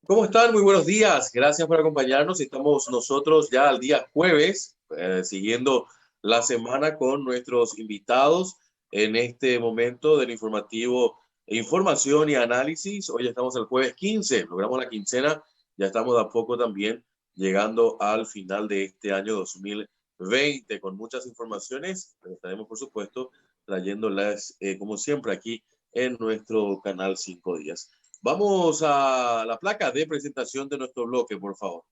¿Cómo están? Muy buenos días. Gracias por acompañarnos. Estamos nosotros ya al día jueves, siguiendo la semana con nuestros invitados en este momento del informativo Información y Análisis. Hoy estamos el jueves 15, logramos la quincena, ya estamos de a poco también llegando al final de este año 2020 con muchas informaciones. Estaremos, por supuesto, trayéndolas, como siempre, aquí en nuestro canal 5 días. Vamos a la placa de presentación de nuestro bloque, por favor.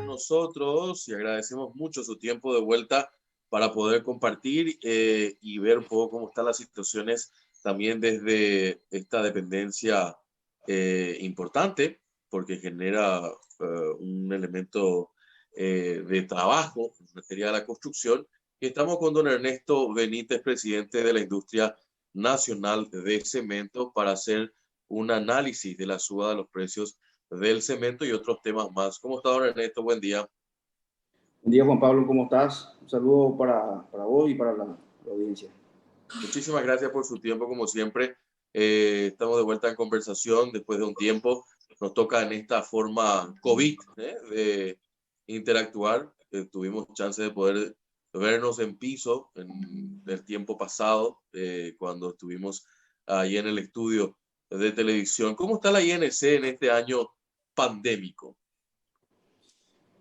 Nosotros y agradecemos mucho su tiempo de vuelta para poder compartir y ver un poco cómo están las situaciones también desde esta dependencia importante, porque genera un elemento de trabajo en materia de la construcción. Y estamos con don Ernesto Benítez, presidente de la Industria Nacional de Cemento, para hacer un análisis de la suba de los precios del cemento y otros temas más. ¿Cómo está, don Ernesto? Buen día. Buen día, Juan Pablo, ¿cómo estás? Un saludo para vos y para la audiencia. Muchísimas gracias por su tiempo, como siempre. Estamos de vuelta en conversación después de un tiempo. Nos toca en esta forma COVID de interactuar. Tuvimos chance de poder vernos en piso en el tiempo pasado, cuando estuvimos ahí en el estudio de televisión. ¿Cómo está la INC en este año pandémico?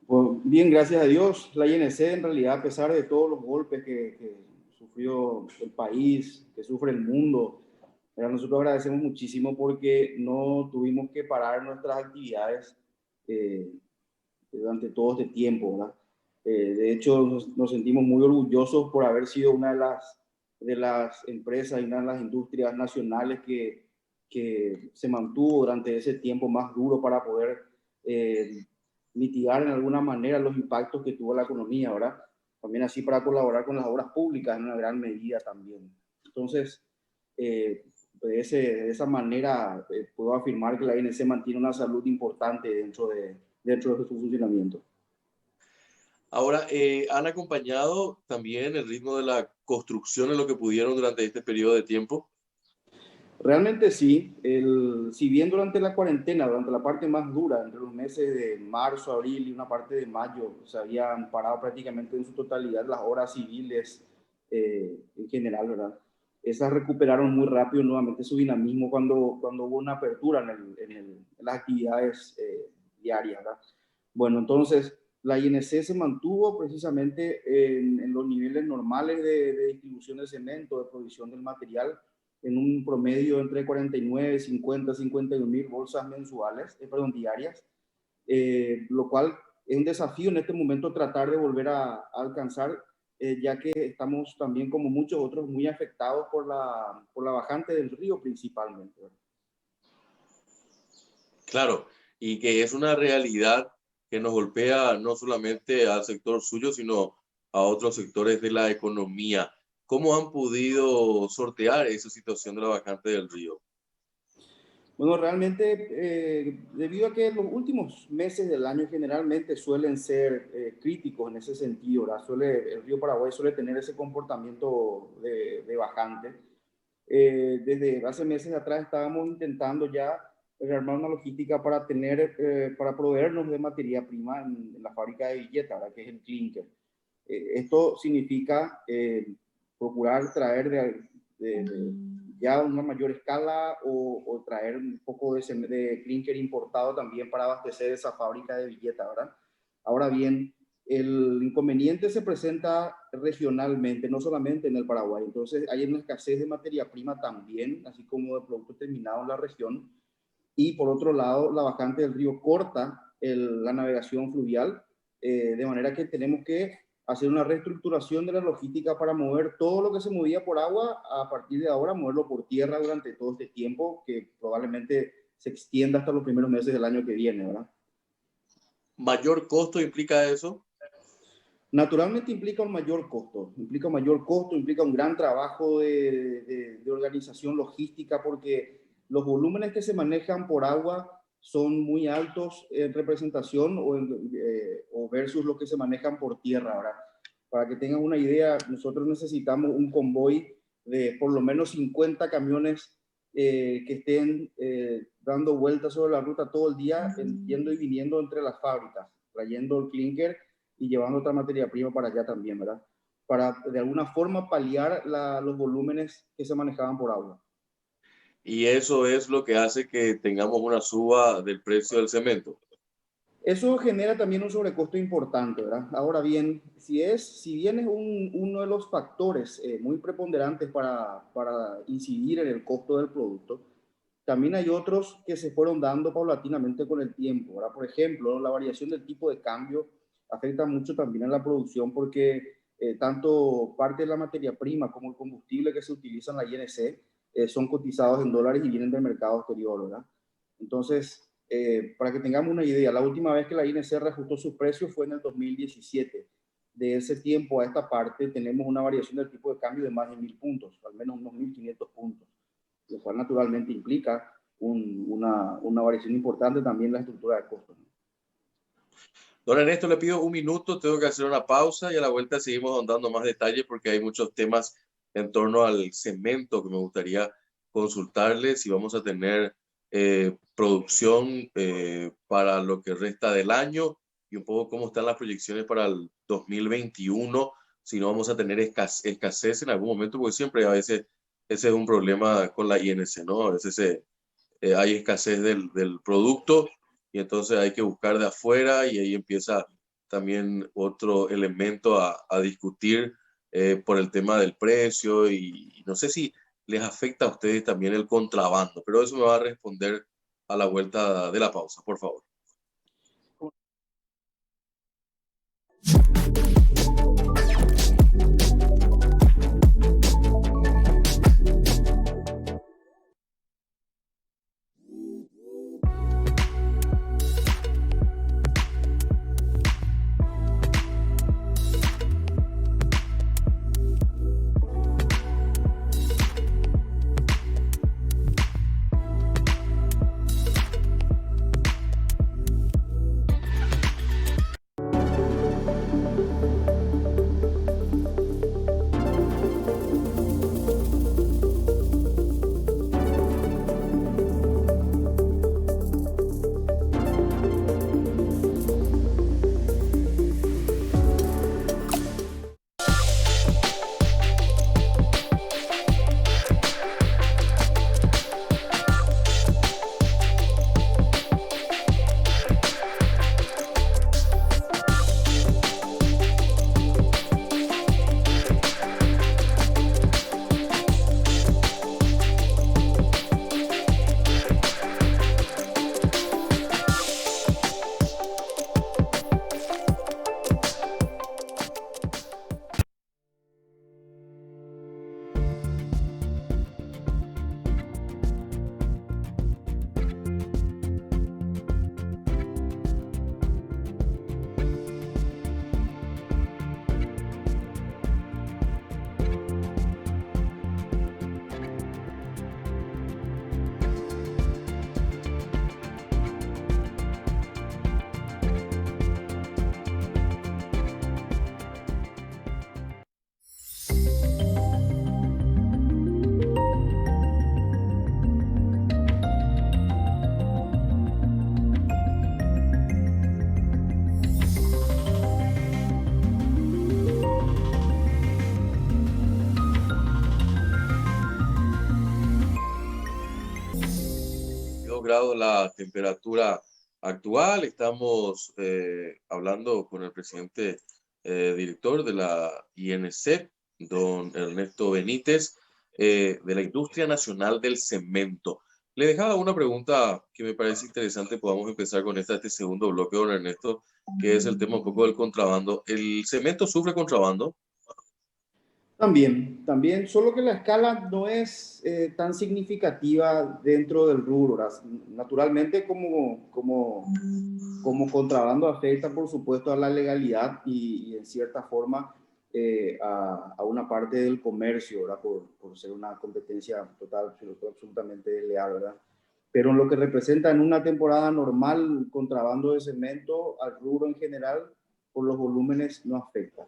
Pues bien, gracias a Dios, la INC en realidad, a pesar de todos los golpes que sufrió el país, que sufre el mundo, pero nosotros agradecemos muchísimo porque no tuvimos que parar nuestras actividades durante todo este tiempo, ¿verdad? De hecho, nos sentimos muy orgullosos por haber sido una de las empresas y una de las industrias nacionales que se mantuvo durante ese tiempo más duro para poder mitigar en alguna manera los impactos que tuvo la economía, ¿verdad? También así para colaborar con las obras públicas en una gran medida también. Entonces, de esa manera puedo afirmar que la INC mantiene una salud importante dentro de su funcionamiento. Ahora, ¿han acompañado también el ritmo de la construcción en lo que pudieron durante este periodo de tiempo? Realmente sí, si bien durante la cuarentena, durante la parte más dura, entre los meses de marzo, abril y una parte de mayo, se habían parado prácticamente en su totalidad las obras civiles en general, ¿verdad? Esas recuperaron muy rápido nuevamente su dinamismo cuando hubo una apertura en las actividades diarias, ¿verdad? Bueno, entonces la INC se mantuvo precisamente en los niveles normales de distribución de cemento, de provisión del material, en un promedio entre 49, 50, 51 mil bolsas mensuales, diarias, lo cual es un desafío en este momento tratar de volver a alcanzar, ya que estamos también, como muchos otros, muy afectados por la bajante del río principalmente. Claro, y que es una realidad que nos golpea no solamente al sector suyo, sino a otros sectores de la economía. ¿Cómo han podido sortear esa situación de la bajante del río? Bueno, realmente, debido a que los últimos meses del año generalmente suelen ser críticos en ese sentido, ¿verdad? El río Paraguay suele tener ese comportamiento de bajante. Desde hace meses atrás estábamos intentando ya armar una logística para proveernos de materia prima en la fábrica de Villeta, ¿verdad? Que es el clinker. Esto significa procurar traer ya a una mayor escala o traer un poco de clinker importado también para abastecer esa fábrica de Villeta, ¿verdad? Ahora bien, el inconveniente se presenta regionalmente, no solamente en el Paraguay. Entonces, hay una escasez de materia prima también, así como de productos terminados en la región. Y por otro lado, la bajante del río corta la navegación fluvial, de manera que tenemos que hacer una reestructuración de la logística para mover todo lo que se movía por agua, a partir de ahora moverlo por tierra durante todo este tiempo, que probablemente se extienda hasta los primeros meses del año que viene, ¿verdad? ¿Mayor costo implica eso? Naturalmente implica un mayor costo, implica un gran trabajo de organización logística, porque los volúmenes que se manejan por agua son muy altos en representación o versus lo que se manejan por tierra. Ahora, para que tengan una idea, nosotros necesitamos un convoy de por lo menos 50 camiones que estén dando vueltas sobre la ruta todo el día, yendo y viniendo entre las fábricas, trayendo el clinker y llevando otra materia prima para allá también, ¿verdad? Para de alguna forma paliar los volúmenes que se manejaban por agua. Y eso es lo que hace que tengamos una suba del precio del cemento. Eso genera también un sobrecosto importante, ¿verdad? Ahora bien, si bien es uno de los factores muy preponderantes para incidir en el costo del producto, también hay otros que se fueron dando paulatinamente con el tiempo, ¿verdad? Por ejemplo, la variación del tipo de cambio afecta mucho también a la producción porque tanto parte de la materia prima como el combustible que se utiliza en la INC son cotizados en dólares y vienen del mercado exterior, ¿verdad? Entonces, para que tengamos una idea, la última vez que la INC reajustó sus precios fue en el 2017. De ese tiempo a esta parte tenemos una variación del tipo de cambio de más de 1.000 puntos, al menos unos 1.500 puntos, lo cual naturalmente implica una variación importante también en la estructura de costos. Don Ernesto, le pido un minuto, tengo que hacer una pausa y a la vuelta seguimos ahondando más detalles porque hay muchos temas en torno al cemento que me gustaría consultarle si vamos a tener producción para lo que resta del año y un poco cómo están las proyecciones para el 2021, si no vamos a tener escasez en algún momento, porque siempre a veces ese es un problema con la INC, ¿no? A veces hay escasez del producto y entonces hay que buscar de afuera y ahí empieza también otro elemento a discutir por el tema del precio y no sé si les afecta a ustedes también el contrabando, pero eso me va a responder a la vuelta de la pausa, por favor. Grados la temperatura actual. Estamos hablando con el presidente director de la INC, don Ernesto Benítez, de la Industria Nacional del Cemento. Le dejaba una pregunta que me parece interesante. Podamos empezar con este segundo bloque, don Ernesto, que es el tema un poco del contrabando. ¿El cemento sufre contrabando? También, solo que la escala no es tan significativa dentro del rubro. Naturalmente, como contrabando afecta, por supuesto, a la legalidad y en cierta forma a una parte del comercio, ¿verdad? Por ser una competencia total, absolutamente desleal, ¿verdad? pero en lo que representa en una temporada normal contrabando de cemento al rubro en general, por los volúmenes no afecta.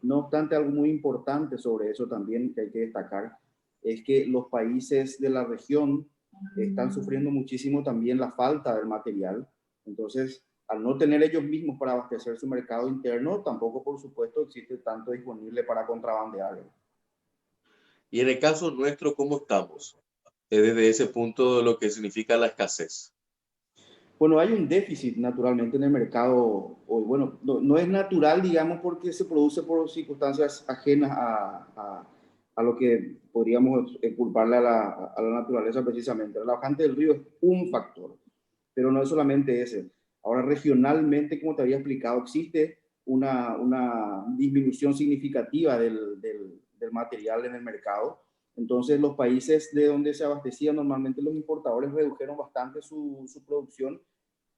No obstante, algo muy importante sobre eso también que hay que destacar es que los países de la región están sufriendo muchísimo también la falta del material. Entonces, al no tener ellos mismos para abastecer su mercado interno, tampoco, por supuesto, existe tanto disponible para contrabandear. Y en el caso nuestro, ¿cómo estamos? Desde ese punto de lo que significa la escasez. Bueno, hay un déficit naturalmente en el mercado hoy. Bueno, no es natural, digamos, porque se produce por circunstancias ajenas a lo que podríamos culparle a la naturaleza precisamente. El bajante del río es un factor, pero no es solamente ese. Ahora, regionalmente, como te había explicado, existe una disminución significativa del material en el mercado. Entonces, los países de donde se abastecían normalmente los importadores redujeron bastante su producción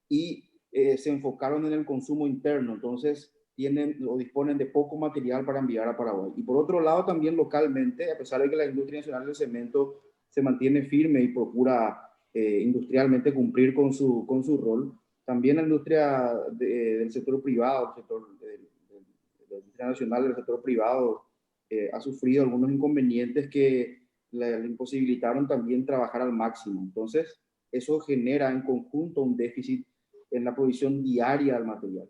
y se enfocaron en el consumo interno. Entonces, tienen o disponen de poco material para enviar a Paraguay. Y por otro lado, también localmente, a pesar de que la industria nacional del cemento se mantiene firme y procura industrialmente cumplir con su rol, también la industria del sector privado, la industria nacional del sector privado, ha sufrido algunos inconvenientes que le imposibilitaron también trabajar al máximo. Entonces, eso genera en conjunto un déficit en la provisión diaria del material.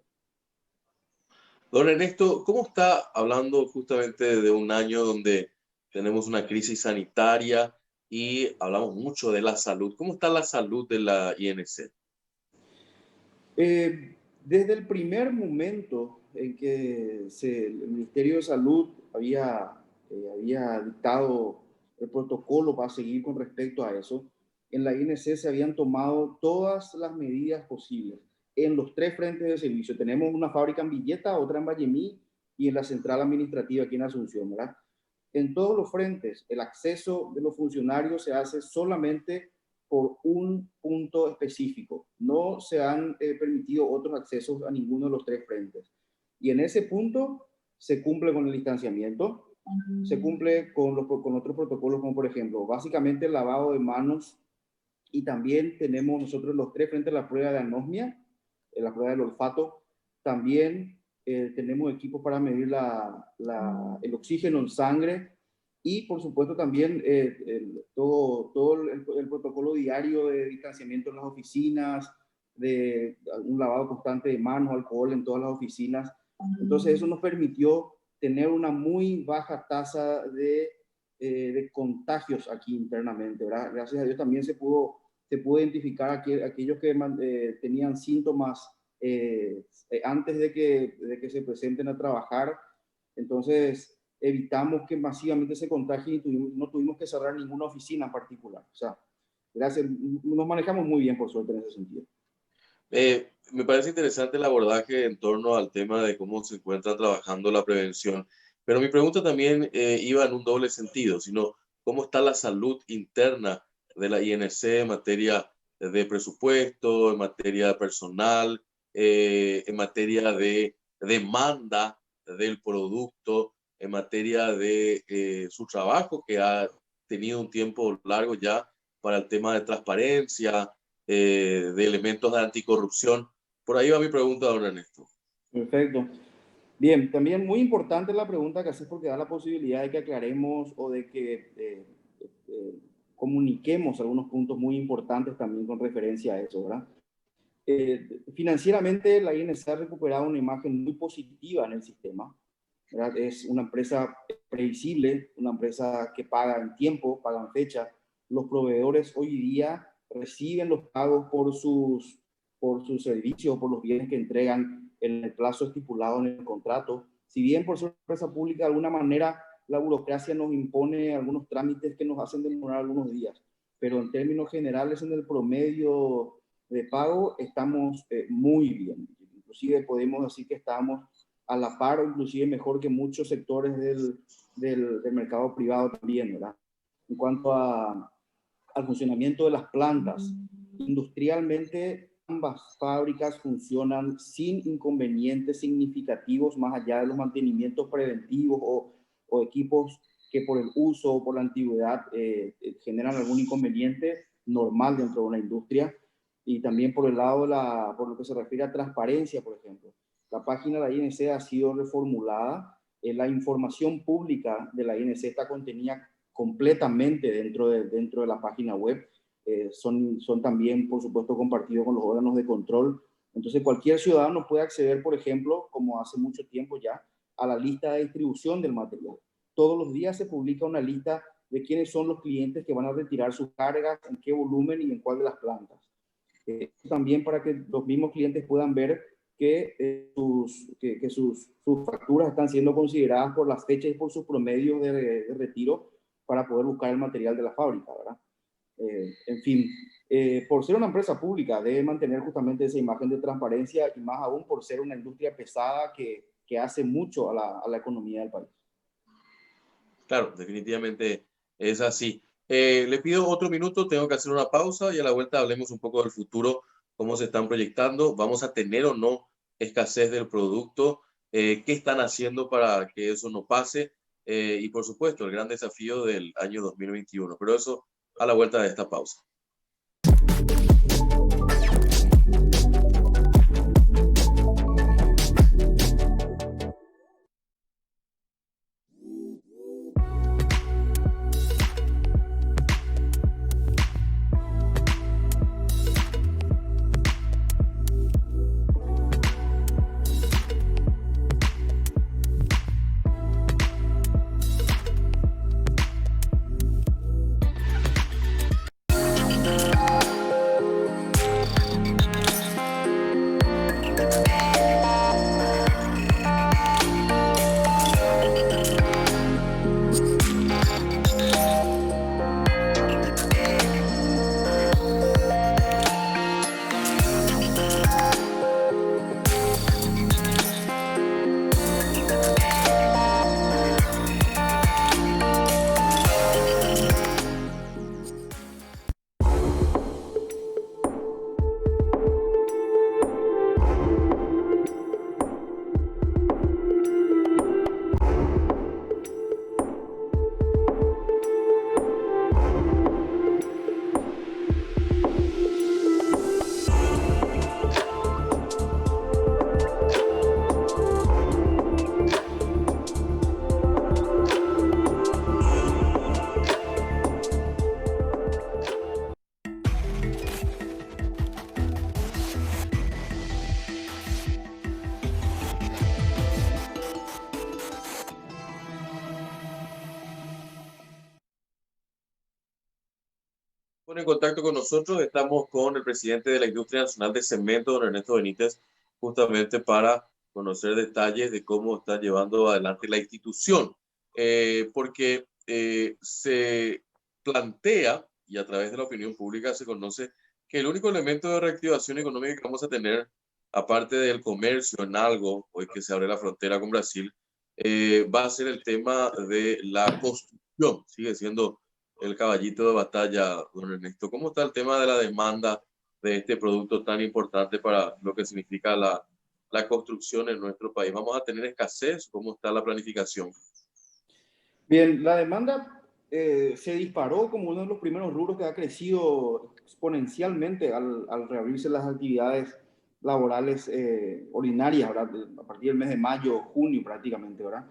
Don Ernesto, ¿cómo está hablando justamente de un año donde tenemos una crisis sanitaria y hablamos mucho de la salud? ¿Cómo está la salud de la INC? Desde el primer momento en que el Ministerio de Salud había dictado el protocolo para seguir con respecto a eso, en la INC se habían tomado todas las medidas posibles en los tres frentes de servicio. Tenemos una fábrica en Villeta, otra en Vallemí y en la central administrativa aquí en Asunción, ¿verdad? En todos los frentes, el acceso de los funcionarios se hace solamente por un punto específico. No se han permitido otros accesos a ninguno de los tres frentes. Y en ese punto se cumple con el distanciamiento, se cumple con otros protocolos, como por ejemplo, básicamente el lavado de manos, y también tenemos nosotros los tres frentes a la prueba de anosmia, la prueba del olfato. También tenemos equipos para medir el oxígeno en sangre y, por supuesto, también todo el protocolo diario de distanciamiento en las oficinas, de un lavado constante de manos, alcohol en todas las oficinas. Entonces, eso nos permitió tener una muy baja tasa de contagios aquí internamente, ¿verdad? Gracias a Dios también se pudo identificar aquellos que tenían síntomas antes de que se presenten a trabajar. Entonces, evitamos que masivamente se contagien y no tuvimos que cerrar ninguna oficina en particular. O sea, gracias, nos manejamos muy bien, por suerte, en ese sentido. Me parece interesante el abordaje en torno al tema de cómo se encuentra trabajando la prevención, pero mi pregunta también iba en un doble sentido, sino cómo está la salud interna de la INC en materia de presupuesto, en materia de personal, en materia de demanda del producto, en materia de su trabajo, que ha tenido un tiempo largo ya para el tema de transparencia, de elementos de anticorrupción. Por ahí va mi pregunta, don Ernesto. Perfecto. Bien, también muy importante la pregunta que haces porque da la posibilidad de que aclaremos o de que comuniquemos algunos puntos muy importantes también con referencia a eso, ¿verdad? Financieramente la INC ha recuperado una imagen muy positiva en el sistema, ¿verdad? Es una empresa previsible, una empresa que paga en tiempo, paga en fecha. Los proveedores hoy día reciben los pagos por sus servicios, por los bienes que entregan en el plazo estipulado en el contrato. Si bien por ser una empresa pública, de alguna manera la burocracia nos impone algunos trámites que nos hacen demorar algunos días, pero en términos generales en el promedio de pago estamos muy bien. Inclusive podemos decir que estamos a la par o inclusive mejor que muchos sectores del mercado privado también, ¿verdad? En cuanto al funcionamiento de las plantas, industrialmente ambas fábricas funcionan sin inconvenientes significativos más allá de los mantenimientos preventivos o equipos que por el uso o por la antigüedad generan algún inconveniente. normal dentro de una industria. Y también por el lado por lo que se refiere a transparencia, por ejemplo. La página de la INC ha sido reformulada. La información pública de la INC está contenida completamente dentro de la página web. Son también, por supuesto, compartidos con los órganos de control. Entonces, cualquier ciudadano puede acceder, por ejemplo, como hace mucho tiempo ya, a la lista de distribución del material. Todos los días se publica una lista de quiénes son los clientes que van a retirar sus cargas, en qué volumen y en cuál de las plantas. También para que los mismos clientes puedan ver que sus facturas están siendo consideradas por las fechas y por sus promedios de retiro para poder buscar el material de la fábrica, ¿verdad? En fin, por ser una empresa pública debe mantener justamente esa imagen de transparencia y más aún por ser una industria pesada que hace mucho a la economía del país. Claro, definitivamente es así. Le pido otro minuto, tengo que hacer una pausa y a la vuelta hablemos un poco del futuro, cómo se están proyectando, vamos a tener o no escasez del producto, qué están haciendo para que eso no pase y por supuesto el gran desafío del año 2021. Pero eso a la vuelta de esta pausa. En contacto con nosotros, estamos con el presidente de la Industria Nacional de Cemento, don Ernesto Benítez, justamente para conocer detalles de cómo está llevando adelante la institución, porque se plantea, y a través de la opinión pública se conoce, que el único elemento de reactivación económica que vamos a tener, aparte del comercio en algo, hoy que se abre la frontera con Brasil, va a ser el tema de la construcción. Sigue siendo el caballito de batalla, don Ernesto. ¿Cómo está el tema de la demanda de este producto tan importante para lo que significa la construcción en nuestro país? ¿Vamos a tener escasez? ¿Cómo está la planificación? Bien, la demanda se disparó como uno de los primeros rubros que ha crecido exponencialmente al reabrirse las actividades laborales ordinarias, ¿verdad? A partir del mes de mayo, junio prácticamente, ¿verdad?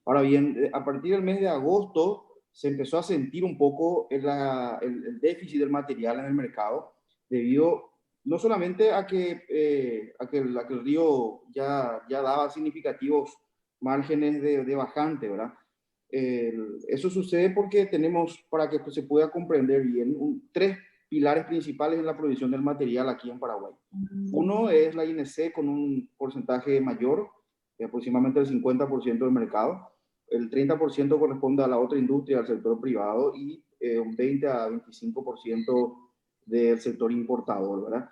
Ahora bien, a partir del mes de agosto se empezó a sentir un poco el déficit del material en el mercado, debido no solamente a que el río ya daba significativos márgenes de bajante, ¿verdad? Eso sucede porque tenemos, para que se pueda comprender bien, tres pilares principales en la provisión del material aquí en Paraguay. Uno es la INC con un porcentaje mayor, aproximadamente el 50% del mercado. El 30% corresponde a la otra industria, al sector privado, y un 20 a 25% del sector importador, ¿verdad?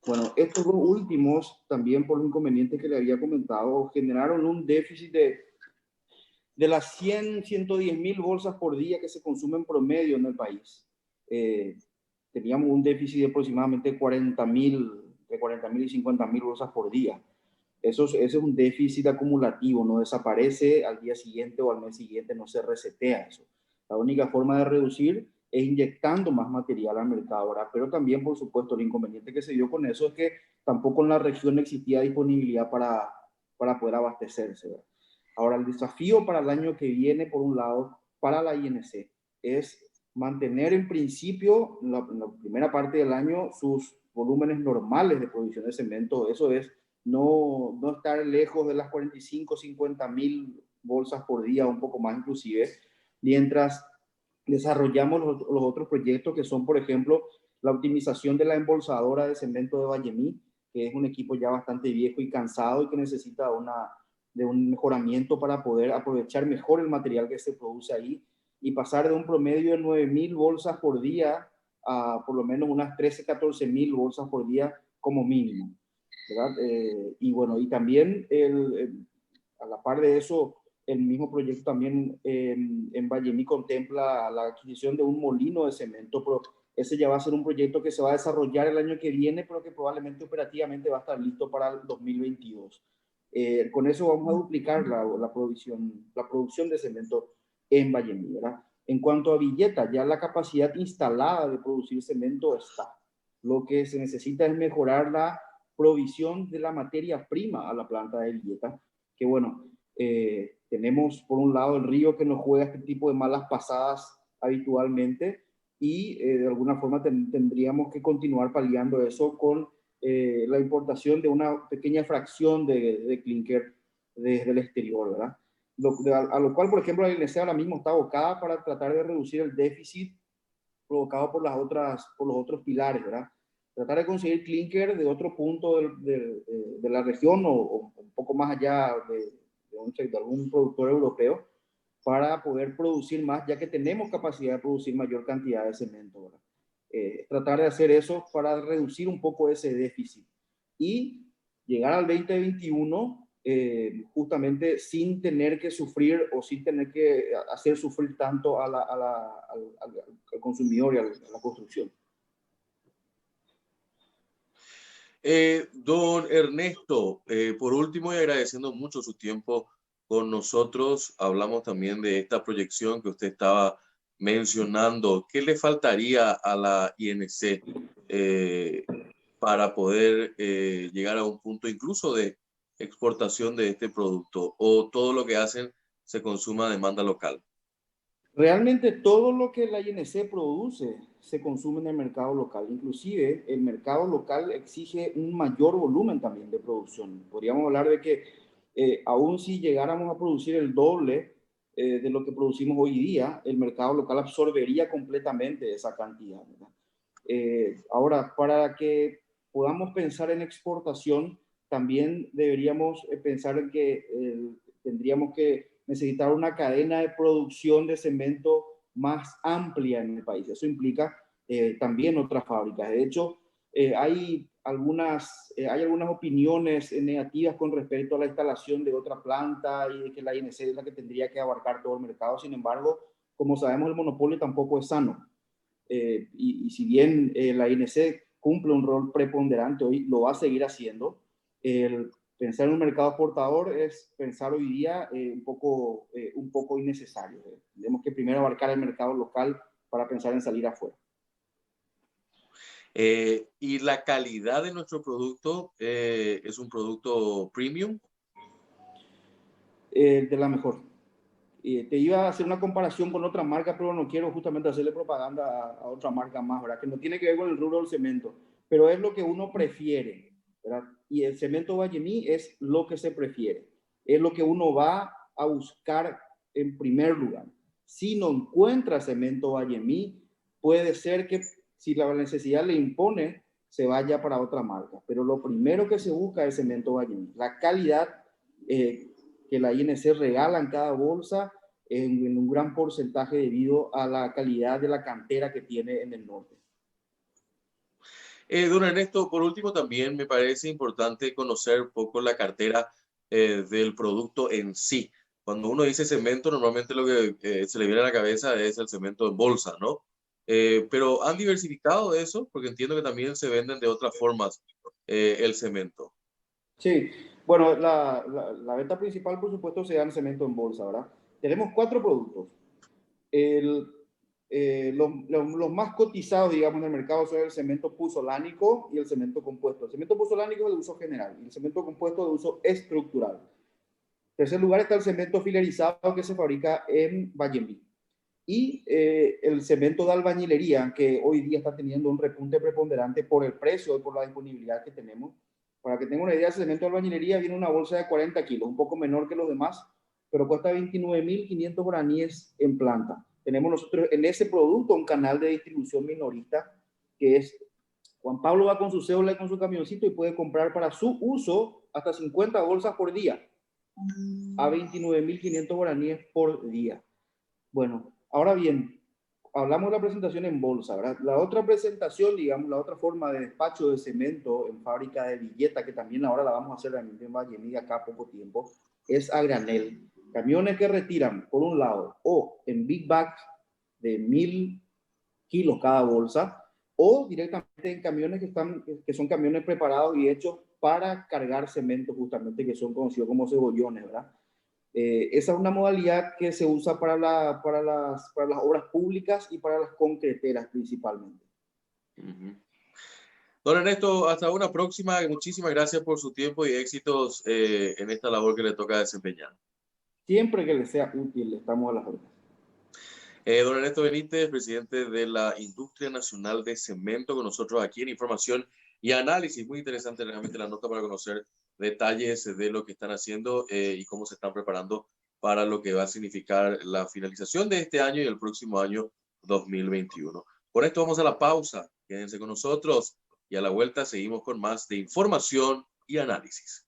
Bueno, estos dos últimos, también por los inconvenientes que le había comentado, generaron un déficit de las 100, 110 mil bolsas por día que se consumen promedio en el país. Teníamos un déficit de aproximadamente 40 mil y 50 mil bolsas por día. Ese es un déficit acumulativo, no desaparece al día siguiente o al mes siguiente, no se resetea eso. La única forma de reducir e inyectando más material al mercado, ¿verdad? Pero también, por supuesto, el inconveniente que se dio con eso es que tampoco en la región existía disponibilidad para poder abastecerse, ¿verdad? Ahora, el desafío para el año que viene, por un lado, para la INC, es mantener en principio, en la primera parte del año, sus volúmenes normales de producción de cemento. Eso es no estar lejos de las 45, 50 mil bolsas por día, un poco más inclusive, mientras desarrollamos los otros proyectos que son, por ejemplo, la optimización de la embolsadora de cemento de Vallemí, que es un equipo ya bastante viejo y cansado y que necesita de un mejoramiento para poder aprovechar mejor el material que se produce ahí y pasar de un promedio de 9.000 bolsas por día a por lo menos unas 13, 14.000 bolsas por día como mínimo, ¿verdad? Y bueno, y también a la par de eso, el mismo proyecto también en Vallemí contempla la adquisición de un molino de cemento, pero ese ya va a ser un proyecto que se va a desarrollar el año que viene, pero que probablemente operativamente va a estar listo para el 2022. Con eso vamos a duplicar la producción de cemento en Vallemí, ¿verdad? En cuanto a Villeta, ya la capacidad instalada de producir cemento está. Lo que se necesita es mejorar la provisión de la materia prima a la planta de Villeta, que bueno, tenemos por un lado el río que nos juega este tipo de malas pasadas habitualmente y de alguna forma tendríamos que continuar paliando eso con la importación de una pequeña fracción de clinker desde el exterior, ¿verdad? A lo cual, por ejemplo, la INC ahora mismo está abocada para tratar de reducir el déficit provocado por los otros pilares, ¿verdad? Tratar de conseguir clinker de otro punto de la región o un poco más allá de algún productor europeo para poder producir más, ya que tenemos capacidad de producir mayor cantidad de cemento, ¿verdad? Tratar de hacer eso para reducir un poco ese déficit y llegar al 2021 justamente sin tener que sufrir o sin tener que hacer sufrir tanto al consumidor y a la construcción. Don Ernesto, por último y agradeciendo mucho su tiempo con nosotros, hablamos también de esta proyección que usted estaba mencionando. ¿Qué le faltaría a la INC para poder llegar a un punto incluso de exportación de este producto? ¿O todo lo que hacen se consuma a demanda local? Realmente todo lo que la INC produce se consume en el mercado local. Inclusive el mercado local exige un mayor volumen también de producción. Podríamos hablar de que aún si llegáramos a producir el doble de lo que producimos hoy día, el mercado local absorbería completamente esa cantidad, ¿verdad? Ahora, para que podamos pensar en exportación, también deberíamos pensar en que tendríamos que necesitar una cadena de producción de cemento más amplia en el país. Eso implica también otras fábricas. De hecho, hay algunas opiniones negativas con respecto a la instalación de otra planta y de que la INC es la que tendría que abarcar todo el mercado. Sin embargo, como sabemos, el monopolio tampoco es sano. Y si bien la INC cumple un rol preponderante hoy, lo va a seguir haciendo. El pensar en un mercado exportador es pensar hoy día un poco innecesario. Tenemos que primero abarcar el mercado local para pensar en salir afuera. Y la calidad de nuestro producto es un producto premium. De la mejor. Te iba a hacer una comparación con otra marca, pero no quiero justamente hacerle propaganda a otra marca más, ¿verdad? Que no tiene que ver con el rubro del cemento, pero es lo que uno prefiere, ¿verdad? Y el cemento Vallemí es lo que se prefiere, es lo que uno va a buscar en primer lugar. Si no encuentra cemento Vallemí, puede ser que si la necesidad le impone, se vaya para otra marca, pero lo primero que se busca es cemento Vallemí. La calidad que la INC regala en cada bolsa en un gran porcentaje debido a la calidad de la cantera que tiene en el norte. Don Ernesto, por último, también me parece importante conocer un poco la cartera del producto en sí. Cuando uno dice cemento, normalmente lo que se le viene a la cabeza es el cemento en bolsa, ¿no? Pero ¿han diversificado eso? Porque entiendo que también se venden de otras formas el cemento. Sí, bueno, la venta principal, por supuesto, se da en cemento en bolsa, ¿verdad? Tenemos 4 productos. El los más cotizados, digamos, en el mercado son el cemento puzolánico y el cemento compuesto. El cemento puzolánico es de uso general y el cemento compuesto de uso estructural. En tercer lugar está el cemento filerizado que se fabrica en Vallenby. Y el cemento de albañilería, que hoy día está teniendo un repunte preponderante por el precio y por la disponibilidad que tenemos. Para que tengan una idea, el cemento de albañilería viene en una bolsa de 40 kilos, un poco menor que los demás, pero cuesta 29.500 guaraníes en planta. Tenemos nosotros en ese producto un canal de distribución minorista, que es Juan Pablo va con su cédula y con su camioncito y puede comprar para su uso hasta 50 bolsas por día, a 29.500 guaraníes por día. Bueno, ahora bien, hablamos de la presentación en bolsa, ¿verdad? La otra presentación, digamos, la otra forma de despacho de cemento en fábrica de Villeta, que también ahora la vamos a hacer en Vallenby acá a poco tiempo, es a granel. Camiones que retiran, por un lado, o en big bags de 1.000 kilos cada bolsa, o directamente en camiones que son camiones preparados y hechos para cargar cemento, justamente, que son conocidos como cebollones, ¿verdad? Esa es una modalidad que se usa para las obras públicas y para las concreteras principalmente. Don Ernesto, hasta una próxima. Muchísimas gracias por su tiempo y éxitos en esta labor que le toca desempeñar. Siempre que le sea útil, estamos a las órdenes. Don Ernesto Benítez, presidente de la Industria Nacional de Cemento, con nosotros aquí en Información y Análisis. Muy interesante realmente la nota para conocer detalles de lo que están haciendo y cómo se están preparando para lo que va a significar la finalización de este año y el próximo año 2021. Por esto vamos a la pausa. Quédense con nosotros y a la vuelta seguimos con más de Información y Análisis.